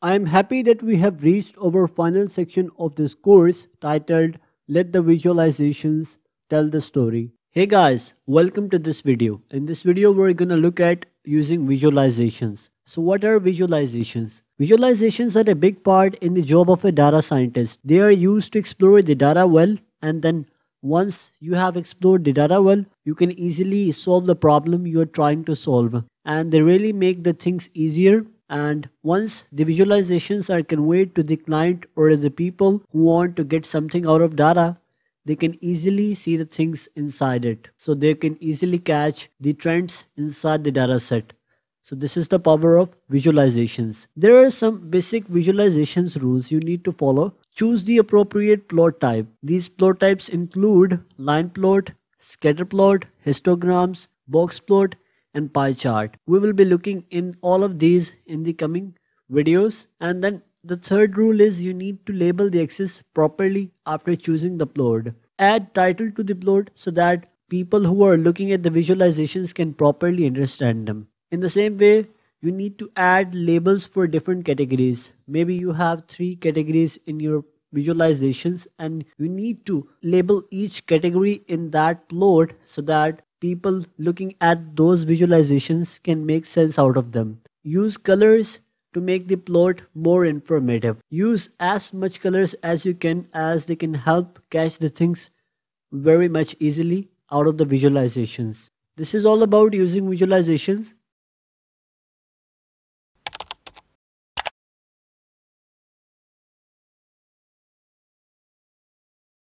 I am happy that we have reached our final section of this course titled Let the Visualizations Tell the Story. Hey guys, welcome to this video. In this video, we're gonna look at using visualizations. So what are visualizations? Visualizations are a big part in the job of a data scientist. They are used to explore the data well, and then once you have explored the data well, you can easily solve the problem you are trying to solve. And they really make the things easier. And once the visualizations are conveyed to the client or the people who want to get something out of data, they can easily see the things inside it. So they can easily catch the trends inside the data set. So this is the power of visualizations. There are some basic visualizations rules you need to follow. Choose the appropriate plot type. These plot types include line plot, scatter plot, histograms, box plot, and pie chart. We will be looking in all of these in the coming videos. And then the third rule is you need to label the axis properly after choosing the plot. Add title to the plot so that people who are looking at the visualizations can properly understand them. In the same way, you need to add labels for different categories. Maybe you have 3 categories in your visualizations and you need to label each category in that plot so that people looking at those visualizations can make sense out of them. Use colors to make the plot more informative. Use as much colors as you can, as they can help catch the things very much easily out of the visualizations. This is all about using visualizations.